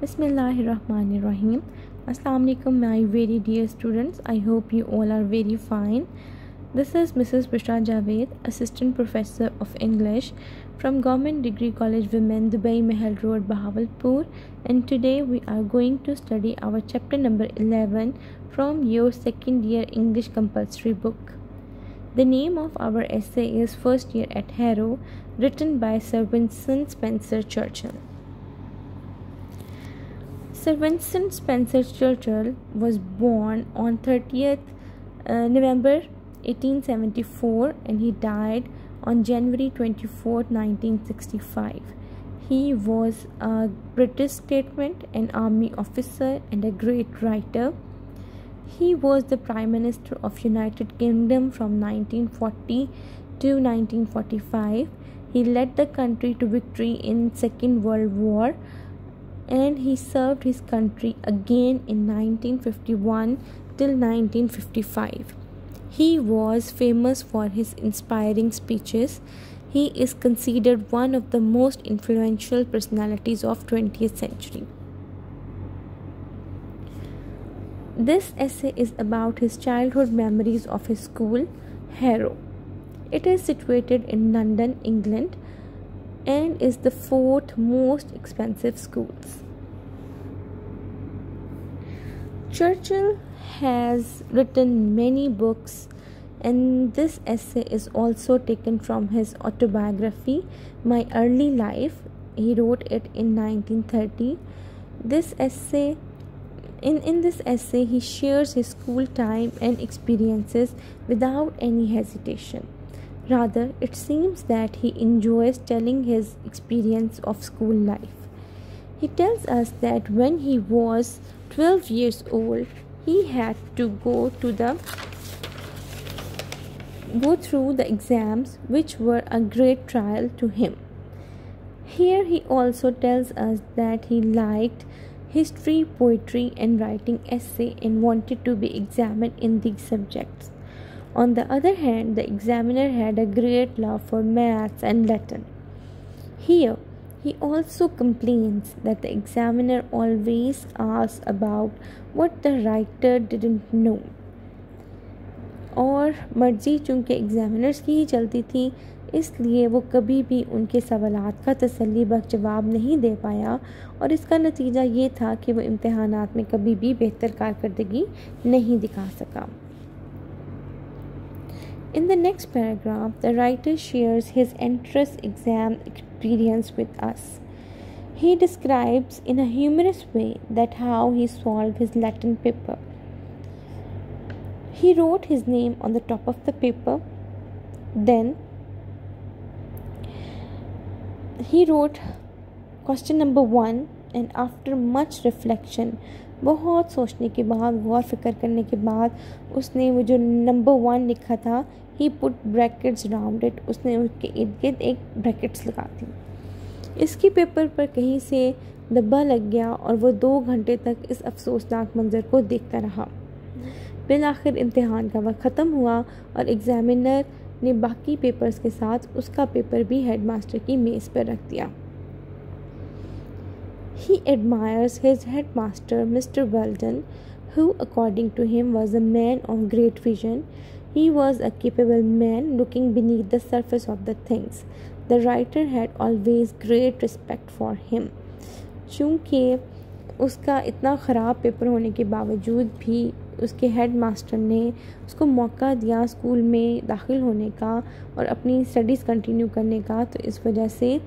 Bismillahirrahmanirrahim. Assalamu alaikum, my very dear students. I hope you all are very fine. This is Mrs. Bishra Javed, Assistant Professor of English from Government Degree College Women, Dubai Mahal Road, Bahawalpur, and today we are going to study our chapter number 11 from your second year English compulsory book. The name of our essay is First Year at Harrow, written by Sir Winston Spencer Churchill. Sir Winston Spencer Churchill was born on 30th November 1874 and he died on January 24, 1965. He was a British statesman, an army officer and a great writer. He was the Prime Minister of United Kingdom from 1940 to 1945. He led the country to victory in Second World War, and he served his country again in 1951 till 1955. He was famous for his inspiring speeches. He is considered one of the most influential personalities of 20th century. This essay is about his childhood memories of his school, Harrow. It is situated in London, England, and is the fourth most expensive schools. Churchill has written many books, and this essay is also taken from his autobiography, My Early Life. He wrote it in 1930. In this essay, he shares his school time and experiences without any hesitation. Rather, it seems that he enjoys telling his experience of school life. He tells us that when he was 12 years old, he had to go through the exams, which were a great trial to him. Here he also tells us that he liked history, poetry and writing essay and wanted to be examined in these subjects. On the other hand, the examiner had a great love for maths and Latin. Here, he also complains that the examiner always asks about what the writer didn't know. और मर्जी चूँकि examiners की ही चलती थी, इसलिए वो कभी भी उनके सवालात का तसल्ली बख्श जवाब नहीं दे पाया और इसका नतीजा ये था कि वो इम्तिहानात में कभी भी बेहतर कारकर्दगी नहीं दिखा सका. In the next paragraph, the writer shares his entrance exam experience with us. He describes in a humorous way that how he solved his Latin paper. He wrote his name on the top of the paper. Then he wrote question number 1 and after much reflection, बहुत सोचने के बाद, गौर फिक्र करने के बाद उसने वो जो नंबर 1 लिखा था, he put brackets around it, उसने उसके इर्द गिर्द एक ब्रैकेट्स लगा दी. इसकी पेपर पर कहीं से दब्बा लग गया और वो 2 घंटे तक इस अफसोसनाक मंजर को देखता रहा. बिलाखिर इम्तिहान का वक्त ख़त्म हुआ और एग्ज़ामिनर ने बाकी पेपर्स के साथ उसका पेपर भी हेडमास्टर की मेज़ पर रख दिया. He admires his headmaster, Mr. Weldon, who, according to him, was a man of great vision. He was a capable man looking beneath the surface of the things. The writer had always great respect for him. चूँकि उसका इतना ख़राब paper होने के बावजूद भी उसके headmaster ने उसको मौका दिया स्कूल में दाखिल होने का और अपनी स्टडीज़ कंटिन्यू करने का, तो इस वजह से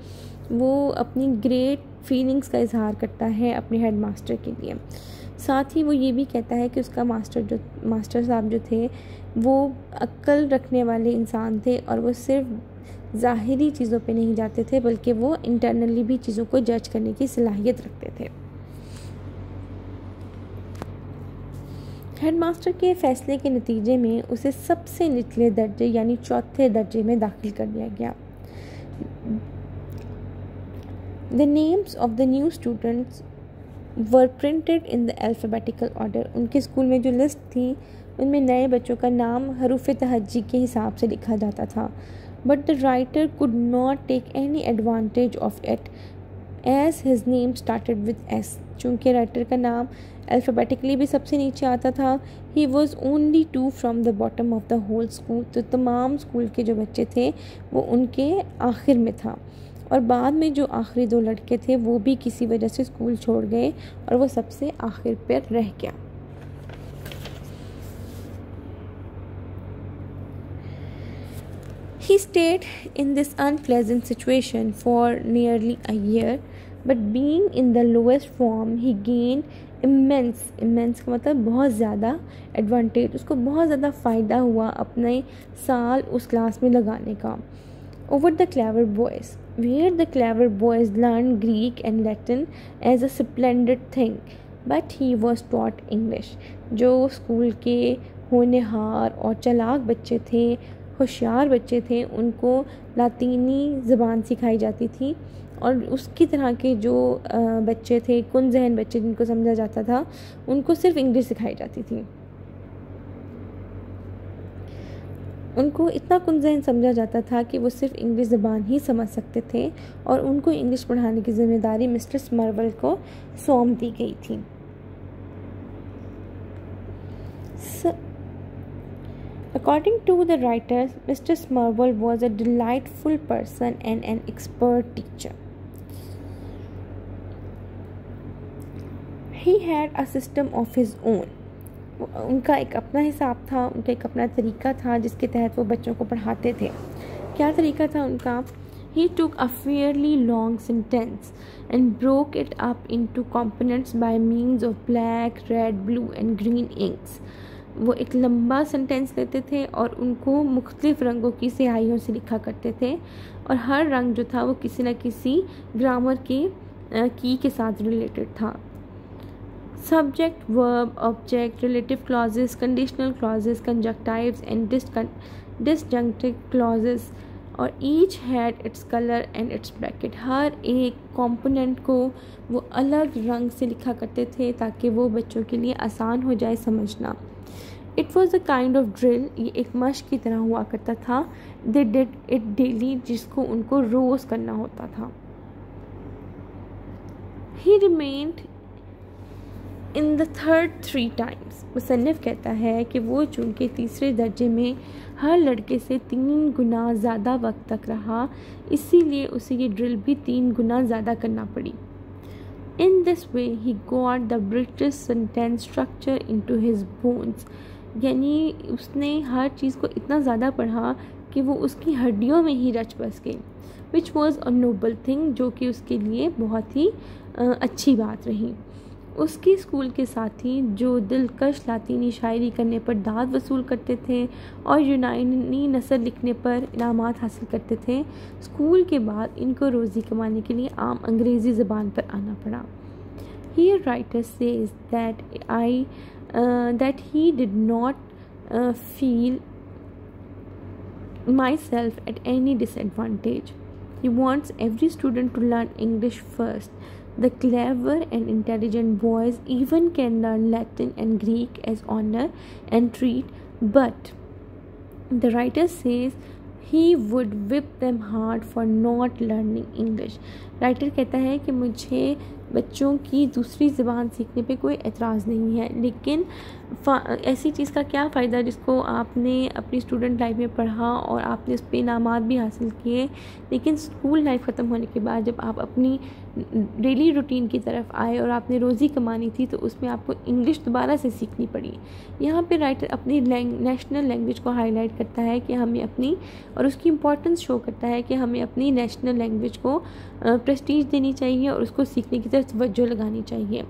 वो अपनी ग्रेट फीलिंग्स का इजहार करता है अपने हेडमास्टर के लिए. साथ ही वो ये भी कहता है कि उसका मास्टर साहब जो थे वो अक्ल रखने वाले इंसान थे और वो सिर्फ ज़ाहिरी चीज़ों पे नहीं जाते थे बल्कि वो इंटरनली भी चीज़ों को जज करने की सलाहियत रखते थे. हेडमास्टर के फ़ैसले के नतीजे में उसे सबसे निचले दर्जे यानी चौथे दर्जे में दाखिल कर दिया गया. The names of the new students were printed in the alphabetical order. उनके स्कूल में जो लिस्ट थी उनमें नए बच्चों का नाम हरूफ तहज्जी के हिसाब से लिखा जाता था. But the writer could not take any advantage of it. As his name started with S, चूँकि राइटर का नाम अल्फ़ाबेटिकली भी सबसे नीचे आता था। He was only 2 from the bottom of the whole school, तो तमाम स्कूल के जो बच्चे थे वो उनके आखिर में था, और बाद में जो आखिरी 2 लड़के थे वो भी किसी वजह से स्कूल छोड़ गए और वो सबसे आखिर पर रह गया। He stayed in this unpleasant situation for nearly a year, but being in the lowest form, he gained immense का मतलब बहुत ज़्यादा एडवांटेज, उसको बहुत ज़्यादा फ़ायदा हुआ अपने साल उस क्लास में लगाने का। Over the clever boys, where the clever boys learned Greek and Latin as a splendid thing, but he was taught English. जो स्कूल के होनहार और चालाक बच्चे थे, होशियार बच्चे थे, उनको लातीनी ज़बान सिखाई जाती थी, और उसकी तरह के जो बच्चे थे, कुन जहन बच्चे जिनको समझा जाता था, उनको सिर्फ इंग्लिश सिखाई जाती थी। उनको इतना कुन जहन समझा जाता था कि वो सिर्फ इंग्लिश ज़बान ही समझ सकते थे, और उनको इंग्लिश पढ़ाने की ज़िम्मेदारी मिस्टर स्मर्वल को सौंप दी गई थी। According to the writers, Mr. Smurwell was a delightful person and an expert teacher. He had a system of his own. उनका एक अपना हिसाब था, उनका एक अपना तरीका था जिसके तहत वो बच्चों को पढ़ाते थे। क्या तरीका था उनका? He took a fairly long sentence and broke it up into components by means of black, red, blue and green inks. वो एक लंबा सेंटेंस लेते थे और उनको मुख्तलिफ रंगों की स्याहियों से लिखा करते थे, और हर रंग जो था वो किसी न किसी ग्रामर के की के साथ रिलेटेड था। Subject, verb, object, relative clauses, conditional clauses, conjunctives and disjunctive clauses, और each had its colour and its bracket. हर एक कंपोनेंट को वो अलग रंग से लिखा करते थे ताकि वो बच्चों के लिए आसान हो जाए समझना। It was a kind of drill, ये एक मश्क की तरह हुआ करता था। दे डिड इट डेली, जिसको उनको रोज़ करना होता था। ही remained in the third 3 times। मुसन्निफ़ कहता है कि वो चूँकि तीसरे दर्जे में हर लड़के से 3 गुना ज़्यादा वक्त तक रहा, इसीलिए उसे ये ड्रिल भी 3 गुना ज़्यादा करना पड़ी। In this way he got the British sentence structure into his bones, यानी उसने हर चीज़ को इतना ज़्यादा पढ़ा कि वो उसकी हड्डियों में ही रच बस गई। Which was a noble thing, जो कि उसके लिए बहुत ही अच्छी बात रही। उसकी स्कूल के साथी जो दिलकश लातीनी शायरी करने पर दाद वसूल करते थे और यूनानी नसर लिखने पर इनामात हासिल करते थे, स्कूल के बाद इनको रोज़ी कमाने के लिए आम अंग्रेज़ी ज़बान पर आना पड़ा। Here writer says that he did not feel myself at any disadvantage. He wants every student to learn English first. The clever and intelligent boys even can learn Latin and Greek as honor and treat, but the writer says he would whip them hard for not learning English. Writer कहता है कि मुझे बच्चों की दूसरी ज़बान सीखने पे कोई एतराज़ नहीं है, लेकिन ऐसी चीज़ का क्या फ़ायदा जिसको आपने अपनी स्टूडेंट लाइफ में पढ़ा और आपने उस पर इनामात भी हासिल किए, लेकिन स्कूल लाइफ ख़त्म होने के बाद जब आप अपनी डेली रूटीन की तरफ आए और आपने रोज़ी कमानी थी तो उसमें आपको इंग्लिश दोबारा से सीखनी पड़ी। यहाँ पे राइटर अपनी नेशनल लैंग्वेज को हाईलाइट करता है कि हमें अपनी, और उसकी इम्पोर्टेंस शो करता है कि हमें अपनी नेशनल लैंग्वेज को प्रेस्टीज देनी चाहिए और उसको सीखने की तरफ तवज्जो लगानी चाहिए।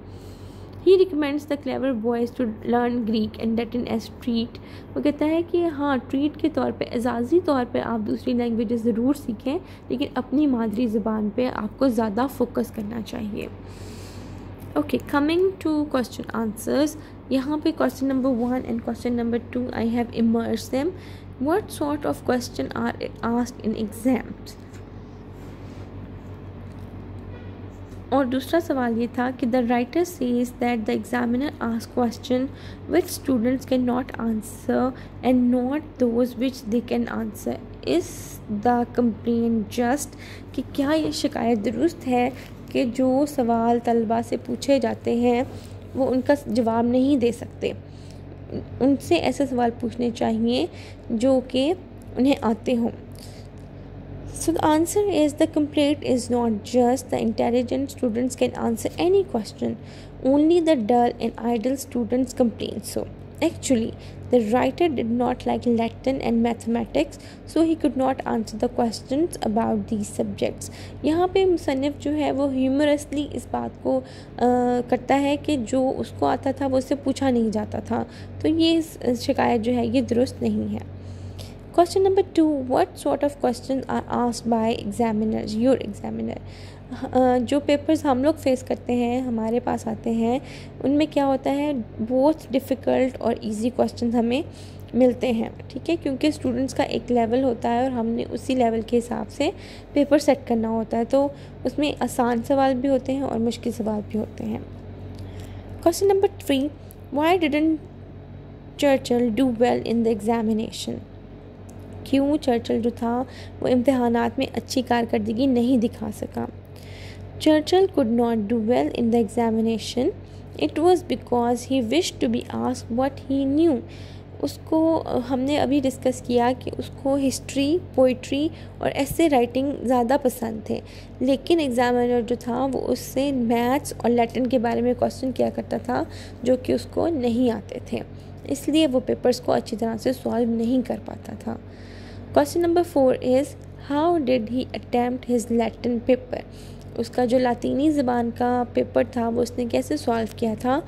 He recommends the clever boys to learn Greek and Latin as treat. वो कहता है कि हाँ, ट्रीट के तौर पे, एजाज़ी तौर पे आप दूसरी लैंग्वेजेस ज़रूर सीखें, लेकिन अपनी मादरी ज़बान पे आपको ज़्यादा फोकस करना चाहिए। Okay, coming to question answers. यहाँ पे question number 1 and question number 2 I have immersed them. What sort of question are asked in exams? और दूसरा सवाल ये था कि the writer says that the examiner ask question which students can not answer and not those which they can answer. Is the complain just, कि क्या ये शिकायत दुरुस्त है के जो सवाल तलबा से पूछे जाते हैं वो उनका जवाब नहीं दे सकते। उनसे ऐसे सवाल पूछने चाहिए जो कि उन्हें आते हों। So the answer is the complaint is not just the intelligent students can answer any question. Only the dull and idle students complain so. Actually, the writer did not like Latin and mathematics, so he could not answer the questions about these subjects. यहाँ पे मुसन्निफ जो है वो humorously इस बात को करता है कि जो उसको आता था वो उससे पूछा नहीं जाता था, तो ये शिकायत जो है ये दुरुस्त नहीं है। Question number 2. What sort of questions are asked by examiners? Your examiner. जो पेपर्स हम लोग फेस करते हैं, हमारे पास आते हैं, उनमें क्या होता है, बहुत डिफ़िकल्ट और इजी क्वेश्चन हमें मिलते हैं, ठीक है, क्योंकि स्टूडेंट्स का एक लेवल होता है और हमने उसी लेवल के हिसाब से पेपर सेट करना होता है, तो उसमें आसान सवाल भी होते हैं और मुश्किल सवाल भी होते हैं। Question number 3. Why didn't Churchill do well in the examination? क्यों चर्चिल जो था वो इम्तिहानात में अच्छी कारकर्दगी नहीं दिखा सका? Churchill could not do well in the examination. It was because he wished to be asked what he knew. उसको हमने अभी डिस्कस किया कि उसको हिस्ट्री, पोइट्री और ऐसे राइटिंग ज़्यादा पसंद थे, लेकिन एग्ज़ामिनर जो था वो उससे मैथ्स और लैटिन के बारे में क्वेश्चन किया करता था जो कि उसको नहीं आते थे, इसलिए वो पेपर्स को अच्छी तरह से सॉल्व नहीं कर पाता था। Question number 4 is how did he attempt his Latin paper? उसका जो लातीनी ज़बान का पेपर था वो उसने कैसे सॉल्व किया था?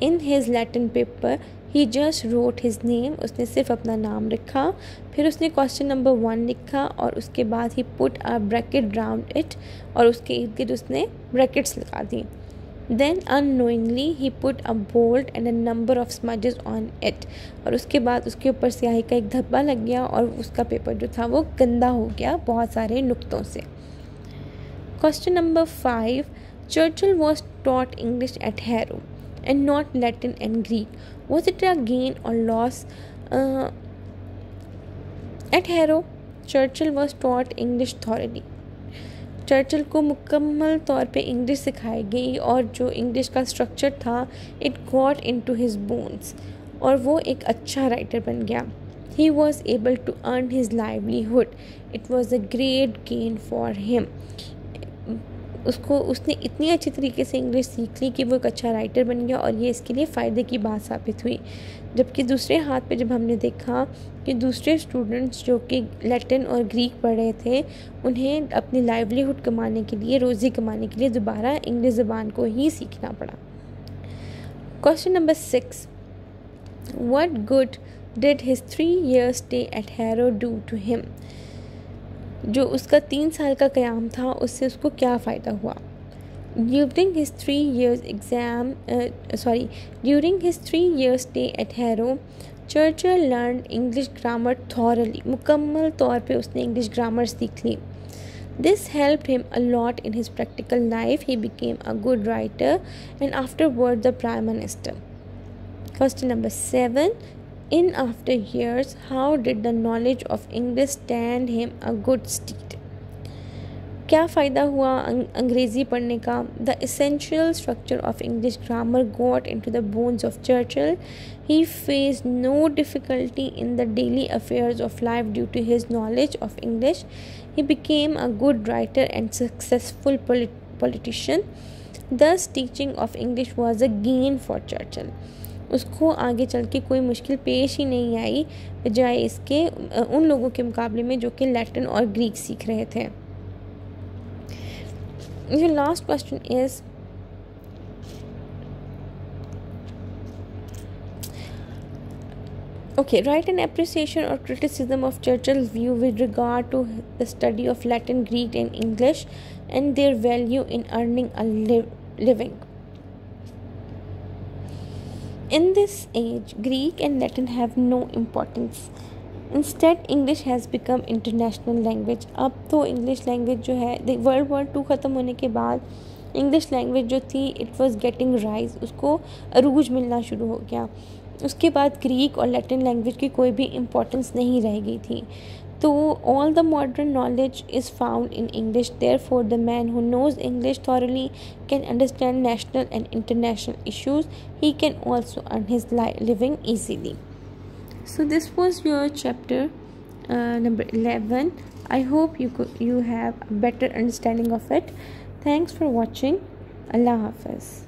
In his Latin paper he just road his name, उसने सिर्फ अपना नाम लिखा, फिर उसने क्वेश्चन नंबर 1 लिखा और उसके बाद he put a bracket round it, और उसके इर्द गिर्द उसने ब्रैकेट्स लगा दी। Then unknowingly he put a bolt and a number of smudges on it, और उसके बाद उसके ऊपर स्याही का एक धब्बा लग गया और उसका पेपर जो था वो गंदा हो गया बहुत सारे नुक्तों से। Question number 5. Churchill was taught English at Harrow and not Latin and Greek. Was it a gain or loss? At Harrow, Churchill was taught English thoroughly. Churchill को मुकम्मल तौर पे इंग्लिश सिखाई गई और जो इंग्लिश का स्ट्रक्चर था it got into his bones, और वो एक अच्छा राइटर बन गया। He was able to earn his livelihood. It was a great gain for him. उसने इतनी अच्छी तरीके से इंग्लिश सीख ली कि वो एक अच्छा राइटर बन गया और ये इसके लिए फ़ायदे की बात साबित हुई। जबकि दूसरे हाथ पे जब हमने देखा कि दूसरे स्टूडेंट्स जो कि लैटिन और ग्रीक पढ़ रहे थे उन्हें अपनी लाइवलीहुड कमाने के लिए, रोज़ी कमाने के लिए दोबारा इंग्लिश ज़बान को ही सीखना पड़ा। Question number 6. What good did his 3 year stay at Harrow do to him? जो उसका 3 साल का क़याम था उससे उसको क्या फ़ायदा हुआ? During his 3 year stay at Harrow, Churchill learned English grammar thoroughly. मुकम्मल तौर पे उसने इंग्लिश ग्रामर सीख ली। This helped him a lot in his practical life. He became a good writer and afterward the Prime Minister. Question number 7. In after years, how did the knowledge of English stand him a good stead? क्या फ़ायदा हुआ अंग्रेज़ी पढ़ने का? The essential structure of English grammar got into the bones of Churchill. He faced no difficulty in the daily affairs of life due to his knowledge of English. He became a good writer and successful politician. Thus, teaching of English was a gain for Churchill. उसको आगे चल के कोई मुश्किल पेश ही नहीं आई बजाय इसके उन लोगों के मुकाबले में जो कि लैटिन और ग्रीक सीख रहे थे। Your last question is, write an appreciation or criticism of Churchill's view with regard to the study of Latin, Greek and English and their value in earning a living. In this age, Greek and Latin have no importance. Instead, English has become international language. अब तो English language जो है world war 2 ख़त्म होने के बाद English language जो थी इट वाज गेटिंग राइज, उसको अरूज मिलना शुरू हो गया। उसके बाद ग्रीक और लैटिन लैंग्वेज की कोई भी इम्पोर्टेंस नहीं रह गई थी। Though all the modern knowledge is found in English, therefore, the man who knows English thoroughly can understand national and international issues. He can also earn his living easily. So, this was your chapter number 11. I hope you have a better understanding of it. Thanks for watching. Allah Hafiz.